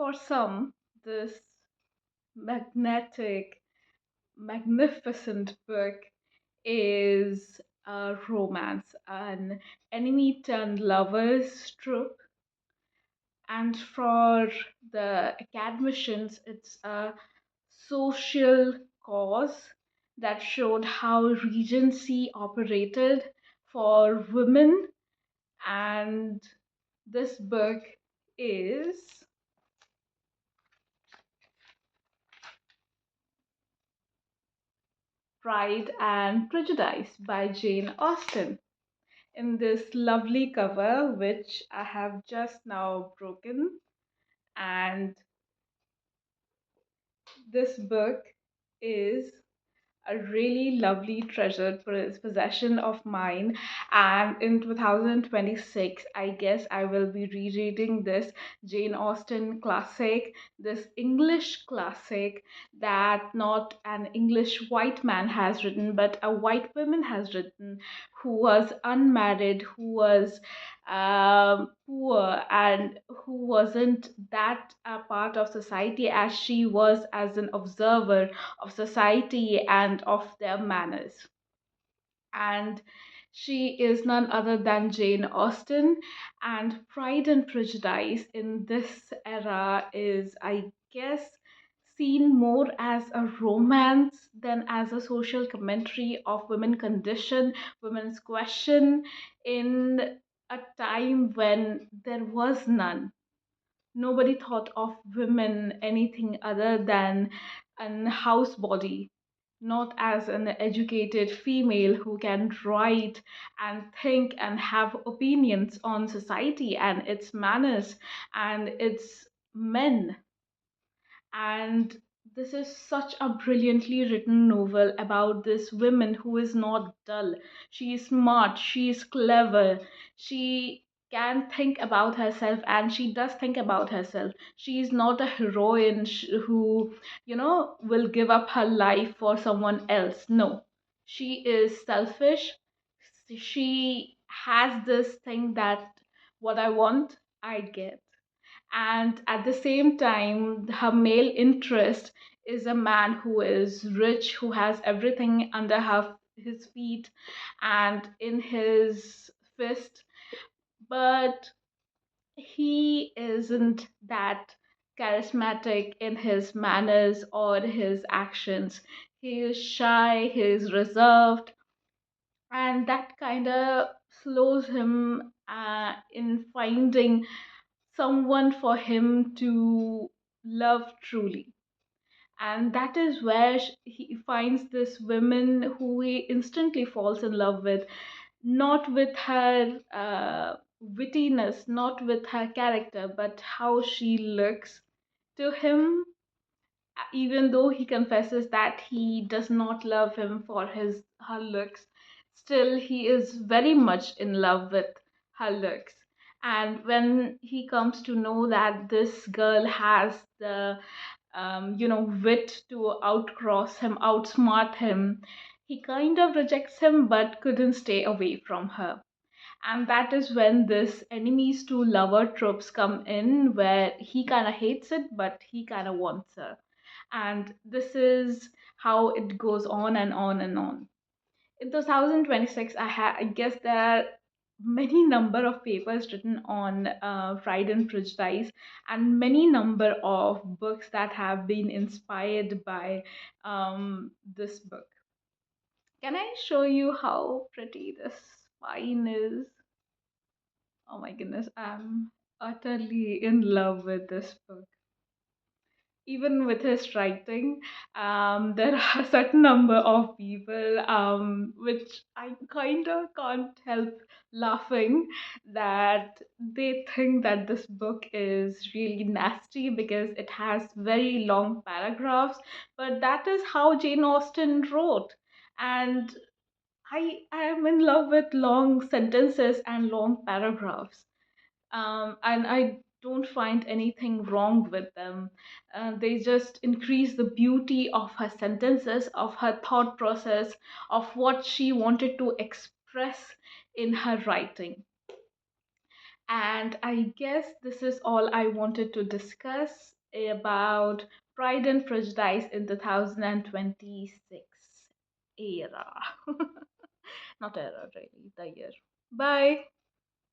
For some, this magnetic, magnificent book is a romance, an enemy turned lovers trope. And for the academicians, it's a social cause that showed how Regency operated for women. And this book is Pride and Prejudice by Jane Austen. In this lovely cover, which I have just now broken, and this book is a really lovely treasured possession of mine. And in 2026, I guess I will be rereading this Jane Austen classic, this English classic that not an English white man has written, but a white woman has written, who was unmarried, who was poor, and who wasn't that a part of society as she was as an observer of society and of their manners. And she is none other than Jane Austen. And Pride and Prejudice in this era is, I guess, seen more as a romance than as a social commentary of women condition, women's question in a time when there was none. Nobody thought of women anything other than an house body, not as an educated female who can write and think and have opinions on society and its manners and its men. And this is such a brilliantly written novel about this woman who is not dull. She is smart, she is clever, she can think about herself, and she does think about herself. She is not a heroine who, will give up her life for someone else. No, she is selfish. She has this thing that what I want, I get. And at the same time, her male interest is a man who is rich, who has everything under his feet and in his fist, but he isn't that charismatic in his manners or his actions. He is shy, he is reserved, and that kind of slows him in finding someone for him to love truly. And that is where he finds this woman who he instantly falls in love with, not with her wittiness, not with her character, but how she looks to him, even though he confesses that he does not love him for his her looks. Still he is very much in love with her looks. And when he comes to know that this girl has the wit to outcross him, outsmart him, he kind of rejects him but couldn't stay away from her. And that is when this enemies to lover tropes come in, where he kind of hates it but he kind of wants her. And this is how it goes on and on and on. In 2026, I guess there are many number of papers written on Pride and Prejudice, and many number of books that have been inspired by this book. Can I show you how pretty this spine is? Oh my goodness, I'm utterly in love with this book. Even with his writing, there are a certain number of people, which I kind of can't help laughing, that they think that this book is really nasty because it has very long paragraphs. But that is how Jane Austen wrote. And I am in love with long sentences and long paragraphs, and I don't find anything wrong with them. They just increase the beauty of her sentences, of her thought process, of what she wanted to express in her writing. And I guess this is all I wanted to discuss about Pride and Prejudice in the 2026 era. Not era, really, the year. Bye.